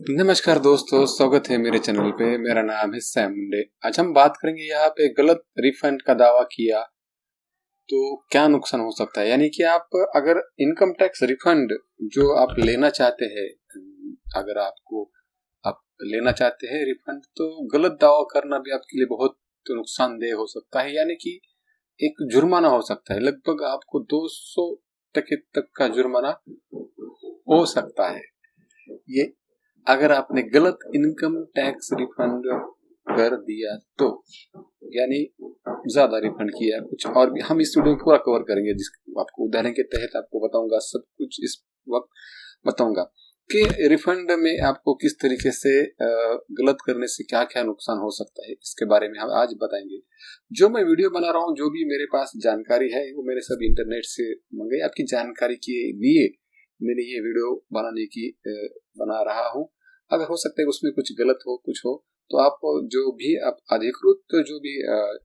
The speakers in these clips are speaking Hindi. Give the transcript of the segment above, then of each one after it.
नमस्कार दोस्तों, स्वागत है मेरे चैनल पे। मेरा नाम है सैम मुंडे। आज हम बात करेंगे यहाँ पे गलत रिफंड का दावा किया तो क्या नुकसान हो सकता है। यानी कि आप अगर इनकम टैक्स रिफंड जो आप लेना चाहते हैं, अगर आप लेना चाहते हैं रिफंड, तो गलत दावा करना भी आपके लिए बहुत नुकसानदेह हो सकता है। यानी कि एक जुर्माना हो सकता है, लगभग आपको 200 तक का जुर्माना हो सकता है। ये अगर आपने गलत इनकम टैक्स रिफंड कर दिया तो, यानी ज्यादा रिफंड किया कुछ, और भी हम इस वीडियो में पूरा कवर करेंगे, जिस आपको उदाहरण के तहत आपको बताऊंगा, सब कुछ इस वक्त बताऊंगा कि रिफंड में आपको किस तरीके से गलत करने से क्या क्या नुकसान हो सकता है, इसके बारे में हम आज बताएंगे। जो मैं वीडियो बना रहा हूँ, जो भी मेरे पास जानकारी है, वो मेरे सब इंटरनेट से मंगाई। आपकी जानकारी के लिए मैंने ये वीडियो बना रहा हूँ। अगर हो सकता है उसमें कुछ गलत हो, कुछ हो, तो आप जो भी आप अधिकृत जो भी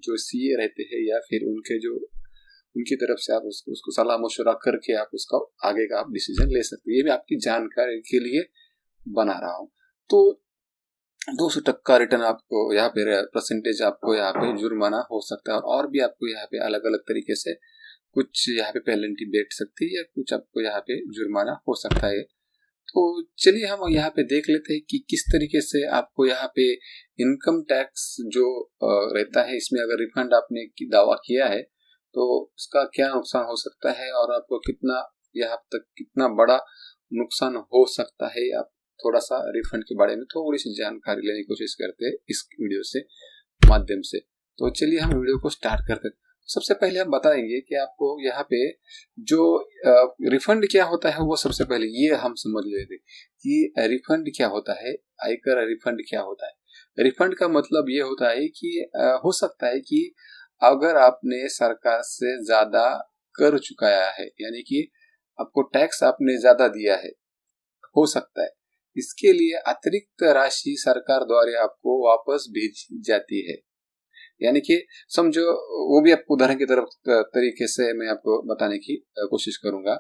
जो सीए रहते हैं या फिर उनकी तरफ से आप उसको सलाह मशवरा करके आप उसका आगे का आप डिसीजन ले सकते हैं। ये भी आपकी जानकारी के लिए बना रहा हूँ। तो 200% रिटर्न आपको यहाँ पे परसेंटेज आपको यहाँ पे जुर्माना हो सकता है, और भी आपको यहाँ पे अलग अलग तरीके से कुछ यहाँ पे पेनल्टी बैठ सकती है, या कुछ आपको यहाँ पे जुर्माना हो सकता है। तो चलिए हम यहाँ पे देख लेते हैं कि किस तरीके से आपको यहाँ पे इनकम टैक्स जो रहता है, इसमें अगर रिफंड आपने दावा किया है तो उसका क्या नुकसान हो सकता है, और आपको यहाँ तक कितना बड़ा नुकसान हो सकता है। आप थोड़ा सा रिफंड के बारे में थोड़ी सी जानकारी लेने की कोशिश करते हैं इस वीडियो से माध्यम से। तो चलिए हम वीडियो को स्टार्ट करते हैं। सबसे पहले हम बताएंगे कि आपको यहाँ पे जो रिफंड क्या होता है, वो सबसे पहले ये हम समझ लेते कि रिफंड क्या होता है, आयकर रिफंड क्या होता है। रिफंड का मतलब ये होता है कि हो सकता है कि अगर आपने सरकार से ज्यादा कर चुकाया है, यानी कि आपको टैक्स आपने ज्यादा दिया है, हो सकता है इसके लिए अतिरिक्त राशि सरकार द्वारा आपको वापस भेजी जाती है। यानी कि समझो, वो भी आपको उदाहरण की तरफ तरीके से मैं आपको बताने की कोशिश करूंगा।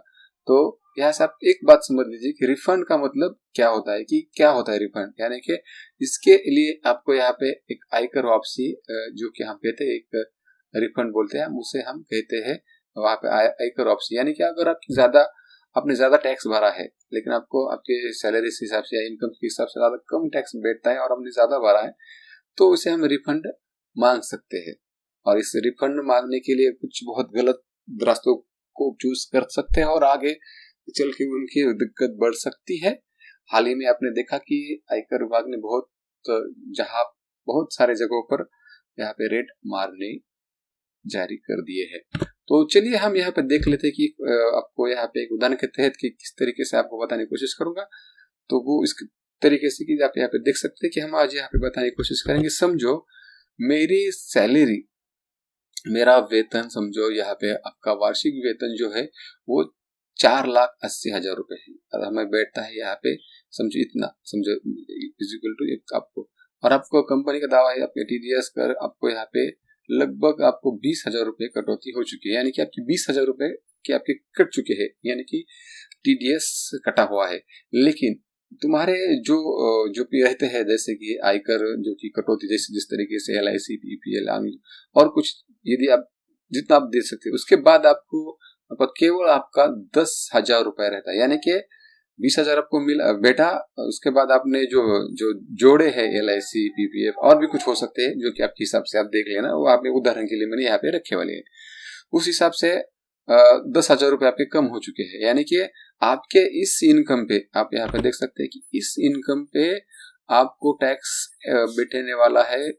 तो यहाँ से आप एक बात समझ लीजिए कि रिफंड का मतलब क्या होता है, कि क्या होता है रिफंड। यानी कि इसके लिए आपको यहाँ पे एक आयकर वापसी, जो कि हम कहते हैं एक रिफंड बोलते हैं, उसे हम कहते हैं वहां पे आयकर वापसी। यानी कि अगर आपने ज्यादा टैक्स भरा है, लेकिन आपको आपके सैलरी के हिसाब से या इनकम के हिसाब से ज्यादा कम टैक्स बैठता है और आपने ज्यादा भरा है, तो उसे हम रिफंड मांग सकते हैं। और इस रिफंड मांगने के लिए कुछ बहुत गलत रास्तों को चूज कर सकते हैं, और आगे चल के उनकी दिक्कत बढ़ सकती है। हाल ही में आपने देखा कि आयकर विभाग ने जहां बहुत सारे जगहों पर यहाँ पे रेड मारने जारी कर दिए हैं। तो चलिए हम यहाँ पे देख लेते हैं कि आपको यहाँ पे एक उदाहरण के तहत कि किस तरीके से आपको बताने की कोशिश करूंगा। तो वो इस तरीके से कि आप यहाँ पे देख सकते हैं कि हम आज यहाँ पे बताने की कोशिश करेंगे। समझो मेरी सैलरी, मेरा वेतन, समझो यहाँ पे आपका वार्षिक वेतन जो है वो 4,80,000 रुपए है, और हमें बैठता है यहाँ पे, समझो इतना, समझो इक्वल टू एक आपको, और आपको कंपनी का दावा है, आपके टीडीएस कर आपको यहाँ पे लगभग आपको 20,000 रुपए कटौती हो चुकी है। यानी कि आपकी 20,000 रुपए के आपके कट चुके हैं, यानी कि टीडीएस कटा हुआ है। लेकिन तुम्हारे जो जो भी रहते हैं, जैसे कि आयकर जो कि कटौती, जैसे जिस तरीके से LIC, PPL और कुछ, यदि आप जितना आप दे सकते हैं, उसके बाद आपको केवल आपका 10,000 रुपए रहता है। यानी कि 20,000 आपको मिला बेटा, उसके बाद आपने जो जो जोड़े हैं LIC, PPF और भी कुछ हो सकते हैं, जो कि आपके हिसाब से आप देख लेना, वो आपने उदाहरण के लिए मैंने यहाँ पे रखे वाले हैं। उस हिसाब से 10,000 रुपए आपके कम हो चुके हैं। यानी कि आपके इस इनकम पे, आप यहाँ पे देख सकते हैं कि इस इनकम पे आपको टैक्स बैठने वाला है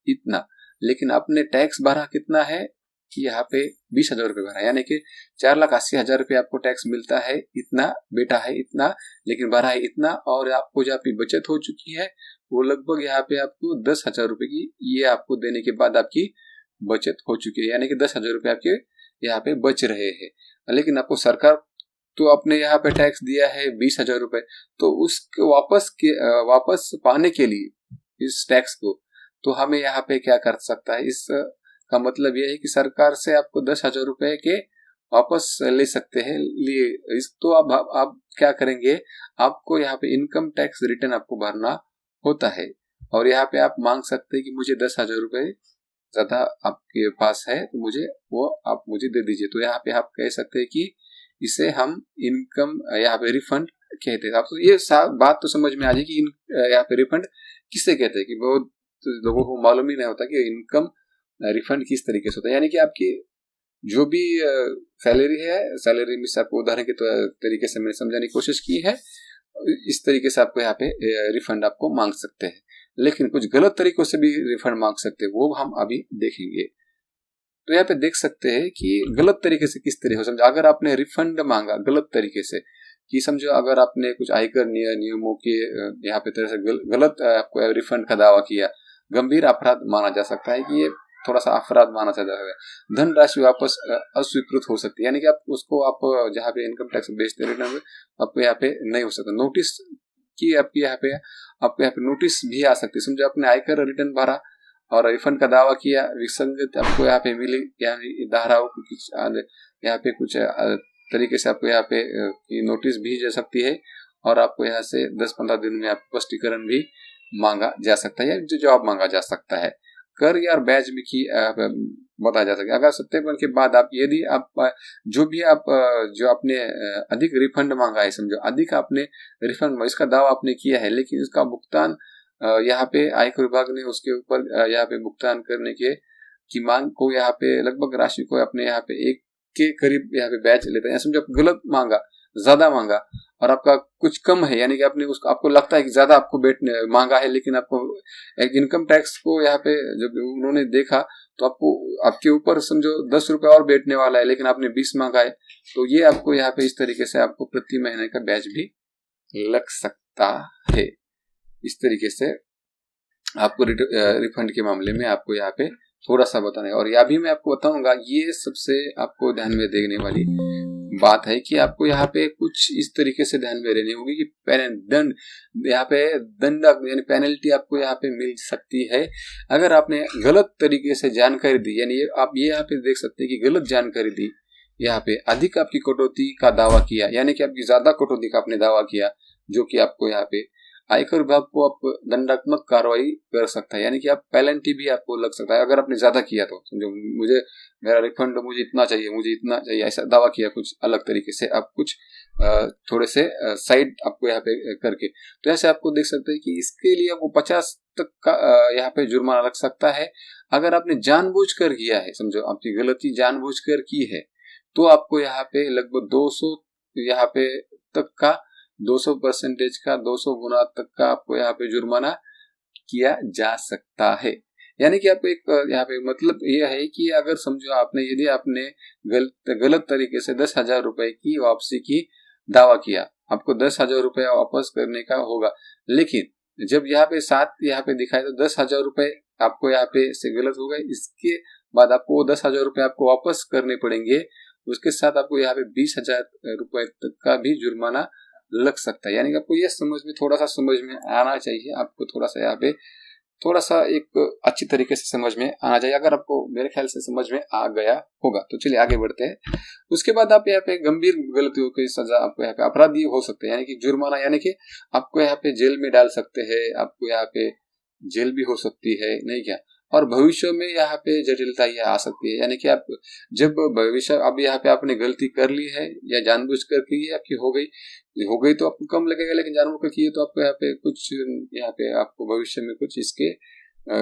इतना, लेकिन आपने टैक्स भरा कितना है कि यहाँ पे 20,000 रुपए भरा, यानी कि 4,80,000 रुपए आपको टैक्स मिलता है, इतना बेटा है इतना, लेकिन भरा है इतना, और आपको जो आपकी बचत हो चुकी है वो लगभग यहाँ पे आपको 10,000 रुपए की, ये आपको देने के बाद आपकी बचत हो चुकी है। यानी कि 10,000 रुपए आपके यहाँ पे बच रहे हैं। लेकिन आपको सरकार, तो आपने यहाँ पे टैक्स दिया है 20,000 रुपए, तो उसको वापस पाने के लिए इस टैक्स को, तो हमें यहाँ पे क्या कर सकता है, इस का मतलब यह है कि सरकार से आपको 10,000 रुपए के वापस ले सकते हैं। लिए इस तो आप क्या करेंगे, आपको यहाँ पे इनकम टैक्स रिटर्न आपको भरना होता है और यहाँ पे आप मांग सकते हैं कि मुझे 10,000 रुपए ज्यादा आपके पास है तो मुझे वो आप मुझे दे दीजिए। तो यहाँ पे आप कह सकते हैं कि इसे हम इनकम यहाँ पे रिफंड कहते हैं। आपको ये बात तो समझ में आ जाए कि यहाँ पे रिफंड किसे कहते हैं, कि बहुत लोगों को मालूम ही नहीं होता कि इनकम रिफंड किस तरीके से होता है। यानी कि आपकी जो भी सैलरी है, सैलरी में से आपको उदाहरण के तरीके से मैंने समझाने की कोशिश की है, इस तरीके से आपको यहाँ पे रिफंड आपको मांग सकते हैं। लेकिन कुछ गलत तरीकों से भी रिफंड मांग सकते हैं, वो हम अभी देखेंगे। तो यहाँ पे देख सकते हैं कि गलत तरीके से किस तरीके से समझो। अगर आपने रिफंड मांगा गलत तरीके से, कि समझो अगर आपने कुछ आयकर नियमों के यहाँ पे तरह से गलत आपको रिफंड का दावा किया, गंभीर अपराध माना जा सकता है कि ये थोड़ा सा अपराध माना जाता है। धनराशि वापस अस्वीकृत हो सकती है, यानी कि आप उसको आप जहाँ पे इनकम टैक्स बेचते रिटर्न आपको यहाँ पे नहीं हो सकता। नोटिस की आपके यहाँ पे नोटिस भी आ सकती है। समझो आपने आयकर रिटर्न भरा और रिफंड का दावा किया, विसंगत आपको यहाँ पे मिली, यानी धाराओं कुछ यहाँ पे कुछ तरीके से आपको यहाँ पे नोटिस भी जा सकती है और आपको यहाँ से 10-15 दिन में आपको स्पष्टीकरण भी मांगा जा सकता है या जो जवाब मांगा जा सकता है। कर या बैच में की बताया जा सकता है। अगर सत्यापन के बाद आप यदि आप जो आपने अधिक रिफंड मांगा है, समझो अधिक आपने रिफंड इसका दावा आपने किया है, लेकिन इसका भुगतान यहाँ पे आयकर विभाग ने उसके ऊपर यहाँ पे भुगतान करने की मांग को यहाँ पे लगभग राशि को अपने यहाँ पे 1 के करीब यहाँ पे बैच लेते हैं। समझो आप गलत मांगा, ज्यादा मांगा और आपका कुछ कम है, यानी कि आपने उसको आपको लगता है कि ज्यादा आपको मांगा है, लेकिन आपको एक इनकम टैक्स को यहाँ पे जब उन्होंने देखा तो आपको आपके ऊपर समझो 10 रुपए और बैठने वाला है, लेकिन आपने 20 मांगा है, तो ये आपको यहाँ पे इस तरीके से आपको प्रति महीने का बैच भी लग सकता है। इस तरीके से आपको रिफंड के मामले में आपको यहाँ पे थोड़ा सा बताना है। और यह भी मैं आपको बताऊंगा, ये सबसे आपको ध्यान में देखने वाली बात है कि आपको यहाँ पे कुछ इस तरीके से ध्यान में रहनी होगी कि दंड यहाँ पे दंड यानी पेनल्टी आपको यहाँ पे मिल सकती है अगर आपने गलत तरीके से जानकारी दी। यानी आप ये यहाँ पे देख सकते हैं कि गलत जानकारी दी, यहाँ पे अधिक आपकी कटौती का दावा किया, यानी कि आपकी ज्यादा कटौती का आपने दावा किया, जो कि आपको यहाँ पे आयकर विभाग को आप दंडात्मक कार्रवाई कर सकता है। यानी कि आप पेनल्टी भी आपको लग सकता है अगर आपने ज्यादा किया तो। समझो मुझे मेरा रिफंड मुझे इतना चाहिए ऐसा दावा किया कुछ अलग तरीके से, आप कुछ थोड़े से साइड आपको यहाँ पे करके, तो ऐसे आपको देख सकते हैं कि इसके लिए आपको 50 तक का यहाँ पे जुर्माना लग सकता है। अगर आपने जानबूझकर किया है, समझो आपकी गलती जानबूझकर की है, तो आपको यहाँ पे लगभग 200 यहाँ पे तक का 200% का 200 गुना तक का आपको यहाँ पे जुर्माना किया जा सकता है। यानी कि आपको एक यहाँ पे मतलब यह है कि अगर समझो आपने यदि आपने गलत तरीके से 10,000 रुपए की वापसी की दावा किया, आपको 10,000 रुपए वापस करने का होगा, लेकिन जब यहाँ पे साथ यहाँ पे दिखाए तो 10,000 रुपए आपको यहाँ पे से गलत हो गए, इसके बाद आपको 10,000 रुपए आपको वापस करने पड़ेंगे। उसके साथ आपको यहाँ पे 20,000 रुपए तक का भी जुर्माना लग सकता है। यानी कि आपको ये थोड़ा सा समझ में आना चाहिए, आपको थोड़ा सा यहाँ पे थोड़ा सा एक अच्छी तरीके से समझ में आना चाहिए। अगर आपको मेरे ख्याल से समझ में आ गया होगा तो चलिए आगे बढ़ते हैं। उसके बाद आप यहाँ पे गंभीर गलतियों की सजा आपको यहाँ पे अपराधी हो सकते हैं, यानी कि जुर्माना, यानी कि आपको यहाँ पे जेल में डाल सकते हैं, आपको यहाँ पे जेल भी हो सकती है, नहीं क्या, और भविष्य में यहाँ पे जटिलता ये आ सकती है। यानी कि आप जब भविष्य अब यहाँ पे आपने गलती कर ली है या जानबूझकर की है, आपकी हो गई तो आपको कम लगेगा, लेकिन जानबूझकर की है तो आपको यहाँ पे आपको भविष्य में कुछ इसके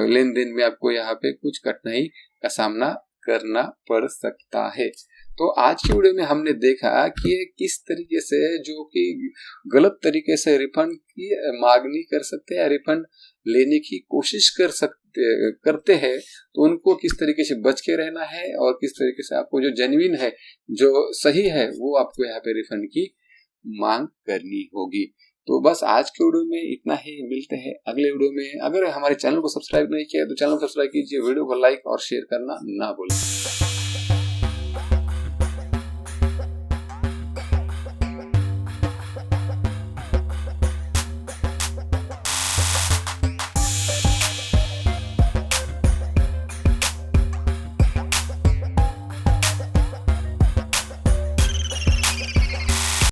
लेन देन में आपको यहाँ पे कुछ कठिनाई का सामना करना पड़ सकता है। तो आज की वीडियो में हमने देखा कि किस तरीके से जो कि गलत तरीके से रिफंड की मांगनी कर सकते हैं, रिफंड लेने की कोशिश करते हैं, तो उनको किस तरीके से बच के रहना है और किस तरीके से आपको जो जेन्युइन है, जो सही है, वो आपको यहाँ पे रिफंड की मांग करनी होगी। तो बस आज के वीडियो में इतना ही, मिलते हैं अगले वीडियो में। अगर हमारे चैनल को सब्सक्राइब नहीं किया तो चैनल को सब्सक्राइब कीजिए, वीडियो को लाइक और शेयर करना ना भूलें।